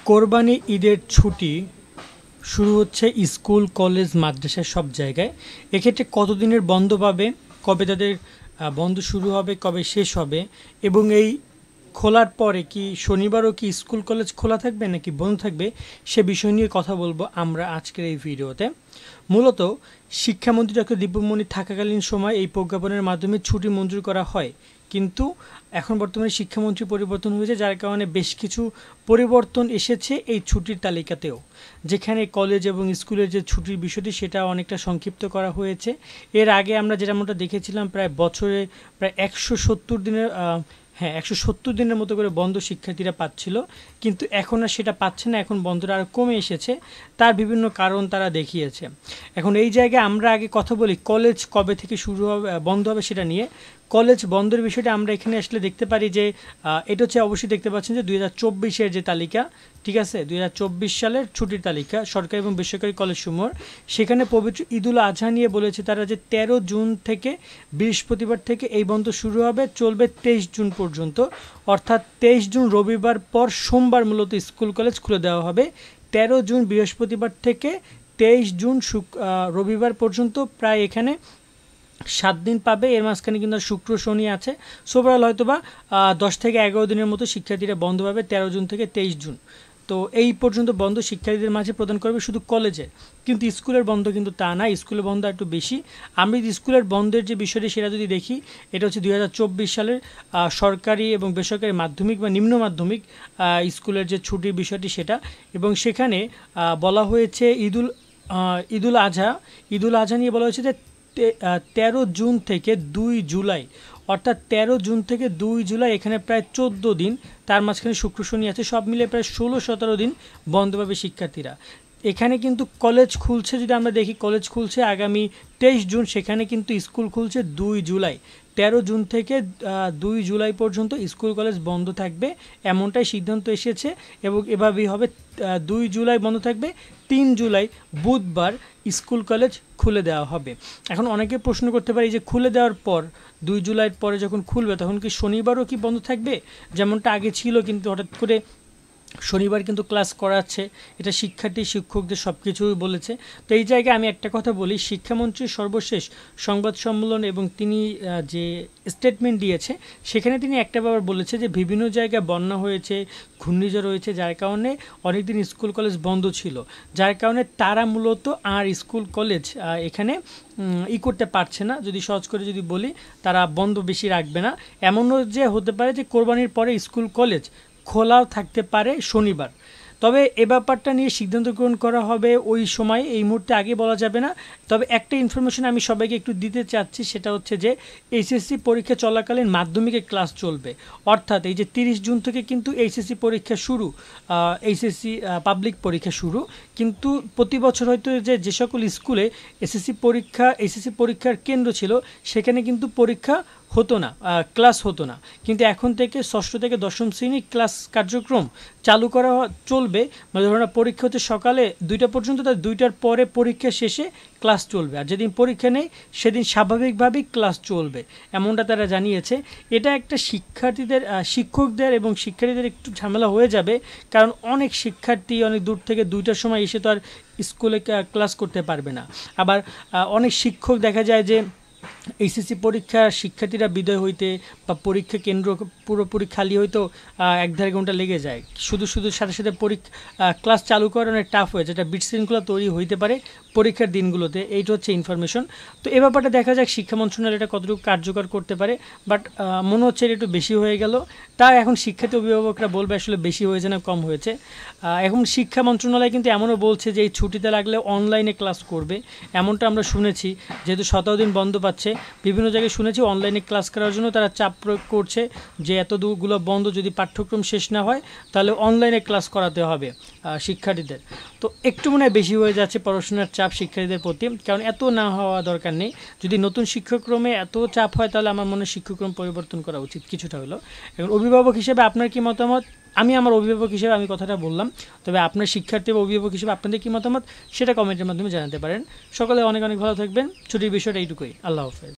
কোরবানি ঈদের ছুটি শুরু হচ্ছে স্কুল, কলেজ, মাদ্রাসা সব জায়গায়। এক্ষেত্রে কতদিনের বন্ধ পাবে, কবে তাদের বন্ধ শুরু হবে, কবে শেষ হবে এবং এই খোলার পরে কি শনিবারও কি স্কুল, কলেজ খোলা থাকবে নাকি বন্ধ থাকবে, সে বিষয় নিয়ে কথা বলবো আমরা আজকের এই ভিডিওতে। মূলত শিক্ষামন্ত্রী ডক্টর দীপু মনি থাকাকালীন সময় এই প্রজ্ঞাপনের মাধ্যমে ছুটি মঞ্জুর করা হয়, কিন্তু এখন বর্তমানে শিক্ষামন্ত্রী পরিবর্তন হয়েছে, যার কারণে বেশ কিছু পরিবর্তন এসেছে এই ছুটির তালিকাতেও। যেখানে কলেজ এবং স্কুলের যে ছুটির বিষয়টি সেটা অনেকটা সংক্ষিপ্ত করা হয়েছে। এর আগে আমরা যেমনটা দেখেছিলাম প্রায় বছরে প্রায় 170 দিনের 170 দিনের মতো করে বন্ধ শিক্ষার্থীরা পাচ্ছিল, কিন্তু এখন আর সেটা পাচ্ছে না। এখন বন্ধটা আরও কমে এসেছে, তার বিভিন্ন কারণ তারা দেখিয়েছে। এখন এই জায়গায় আমরা আগে কথা বলি কলেজ কবে থেকে শুরু হবে, বন্ধ হবে সেটা নিয়ে। কলেজ বন্ধের বিষয়টা আমরা এখানে আসলে দেখতে পারি যে এটা হচ্ছে, অবশ্যই দেখতে পাচ্ছেন যে 2024-এর যে তালিকা, ঠিক আছে, 2024 সালের ছুটির তালিকা সরকারি এবং বেসরকারি কলেজসমূহ। সেখানে পবিত্র ঈদুল আজহা নিয়ে বলেছে তারা যে 13 জুন থেকে, বৃহস্পতিবার থেকে এই বন্ধ শুরু হবে, চলবে 23 জুন পর্যন্ত। অর্থাৎ 23 জুন রবিবার পর সোমবার মূলত স্কুল, কলেজ খুলে দেওয়া হবে। 13 জুন বৃহস্পতিবার থেকে 23 জুন রবিবার পর্যন্ত প্রায় এখানে 7 দিন পাবে। এর মাঝখানে কিন্তু শুক্র, শনি আছে। সোমবার হয়তো বা 10 থেকে 11 দিনের মতো শিক্ষার্থীরা বন্ধ পাবে 13 জুন থেকে 23 জুন। তো এই পর্যন্ত বন্ধ শিক্ষার্থীদের মাঝে প্রদান করবে শুধু কলেজে, কিন্তু স্কুলের বন্ধ কিন্তু তা না। স্কুলের বন্ধ একটু বেশি। আমি স্কুলের বন্ধের যে বিষয়টি সেটা যদি দেখি, এটা হচ্ছে 2024 সালের সরকারি এবং বেসরকারি মাধ্যমিক বা নিম্ন মাধ্যমিক স্কুলের যে ছুটির বিষয়টি সেটা। এবং সেখানে বলা হয়েছে ঈদুল আজহা নিয়ে বলা হয়েছে যে 13 জুন থেকে 2 জুলাই, অর্থাৎ 13 জুন থেকে 2 জুলাই এখানে প্রায় 14 দিন, তার মাঝখানে শুক্র, শনি আছে, সব মিলে প্রায় 16-17 দিন বন্ধ পাবে শিক্ষার্থীরা। এখানে কিন্তু কলেজ খুলছে, যদি আমরা দেখি কলেজ খুলছে আগামী 23 জুন, সেখানে কিন্তু স্কুল খুলছে 2 জুলাই। 13 জুন থেকে 2 জুলাই পর্যন্ত স্কুল, কলেজ বন্ধ থাকবে, এমনটাই সিদ্ধান্ত এসেছে। এবং এভাবেই হবে, 2 জুলাই বন্ধ থাকবে, 3 জুলাই বুধবার স্কুল, কলেজ খুলে দেওয়া হবে। এখন অনেকে প্রশ্ন করতে পারে যে খুলে দেওয়ার পর 2 জুলাইয়ের পরে যখন খুলবে তখন কি শনিবারও কি বন্ধ থাকবে, যেমনটা আগে ছিল, কিন্তু হঠাৎ করে শনিবার কিন্তু ক্লাস করাচ্ছে, এটা শিক্ষার্থী, শিক্ষকদের সব কিছুই বলেছে। তো এই জায়গায় আমি একটা কথা বলি, শিক্ষামন্ত্রীর সর্বশেষ সংবাদ সম্মেলন এবং তিনি যে স্টেটমেন্ট দিয়েছে সেখানে তিনি একটা ব্যাপার বলেছে যে বিভিন্ন জায়গায় বন্যা হয়েছে, ঘূর্ণিঝড় হয়েছে, যার কারণে অনেকদিন স্কুল, কলেজ বন্ধ ছিল, যার কারণে তারা মূলত আর স্কুল, কলেজ এখানে করতে পারছে না। যদি সহজ করে যদি বলি, তারা বন্ধ বেশি রাখবে না। এমনও যে হতে পারে যে কোরবানির পরে স্কুল, কলেজ খোলাও থাকতে পারে শনিবার। তবে এ ব্যাপারটা নিয়ে সিদ্ধান্ত গ্রহণ করা হবে ওই সময়, এই মুহূর্তে আগে বলা যাবে না। তবে একটা ইনফরমেশন আমি সবাইকে একটু দিতে চাচ্ছি, সেটা হচ্ছে যে এইচএসসি পরীক্ষা চলাকালীন মাধ্যমিকের ক্লাস চলবে। অর্থাৎ এই যে 30 জুন থেকে কিন্তু এইচএসসি পরীক্ষা শুরু, এইচএসসি পাবলিক পরীক্ষা শুরু। কিন্তু প্রতি বছর হয়তো যে সকল স্কুলে এইচএসসি পরীক্ষার কেন্দ্র ছিল সেখানে কিন্তু পরীক্ষা হতো না, ক্লাস হতো না। কিন্তু এখন থেকে 6ষ্ঠ থেকে 10ম শ্রেণী ক্লাস কার্যক্রম চালু করা চলবে। মানে ধরুন পরীক্ষা হচ্ছে সকালে 2টা পর্যন্ত, তার 2টার পরে পরীক্ষা শেষে ক্লাস চলবে, আর যেদিন পরীক্ষা নেই সেদিন স্বাভাবিকভাবেই ক্লাস চলবে, এমনটা তারা জানিয়েছে। এটা একটা শিক্ষকদের এবং শিক্ষার্থীদের একটু ঝামেলা হয়ে যাবে, কারণ অনেক শিক্ষার্থী অনেক দূর থেকে 2টার সময় এসে তো আর স্কুলে ক্লাস করতে পারবে না। আবার অনেক শিক্ষক দেখা যায় যে এইচএসসি পরীক্ষা শিক্ষার্থীরা বিদায় হইতে বা পরীক্ষা কেন্দ্র পুরোপুরি খালি হইতো 1-1.5 ঘন্টা লেগে যায়। শুধু সাথে সাথে ক্লাস চালু করা অনেক টাফ হয়ে, যেটা বিশৃঙ্খলা তৈরি হইতে পারে পরীক্ষার দিনগুলোতে। এইটা হচ্ছে ইনফরমেশন। তো এ ব্যাপারটা দেখা যাক শিক্ষা মন্ত্রণালয় এটা কতটুকু কার্যকর করতে পারে, বাট মনে হচ্ছে এটা একটু বেশি হয়ে গেল। তা এখন শিক্ষার্থী অভিভাবকরা বলবে আসলে বেশি হয়েছে না কম হয়েছে। এখন শিক্ষা মন্ত্রণালয় কিন্তু এমনও বলছে যে এই ছুটিতে লাগলে অনলাইনে ক্লাস করবে, এমনটা আমরা শুনেছি। যেহেতু 17 দিন বন্ধ পাচ্ছে, বিভিন্ন জায়গায় শুনেছি অনলাইনে ক্লাস করার জন্য তারা চাপ প্রয়োগ করছে যে এতগুলো বন্ধ, যদি পাঠ্যক্রম শেষ না হয় তাহলে অনলাইনে ক্লাস করাতে হবে শিক্ষার্থীদের। তো একটু মনে হয় বেশি হয়ে যাচ্ছে পড়াশোনার চাপ শিক্ষার্থীদের প্রতি, কারণ এত না হওয়া দরকার নেই। যদি নতুন শিক্ষাক্রমে এত চাপ হয় তাহলে আমার মনে হয় শিক্ষাক্রম পরিবর্তন করা উচিত কিছুটা হলো। এখন অভিভাবক হিসেবে আপনার কি মতামত? আমার অভিভাবক হিসেবে আমি কথাটা বললাম, তবে আপনার শিক্ষার্থী বা অভিভাবক হিসেবে আপনাদের কি মতামত সেটা কমেন্টের মাধ্যমে জানাতে পারেন। সকলে অনেক অনেক ভালো থাকবেন। ছুটির বিষয়টা এইটুকুই। আল্লাহ হাফেজ।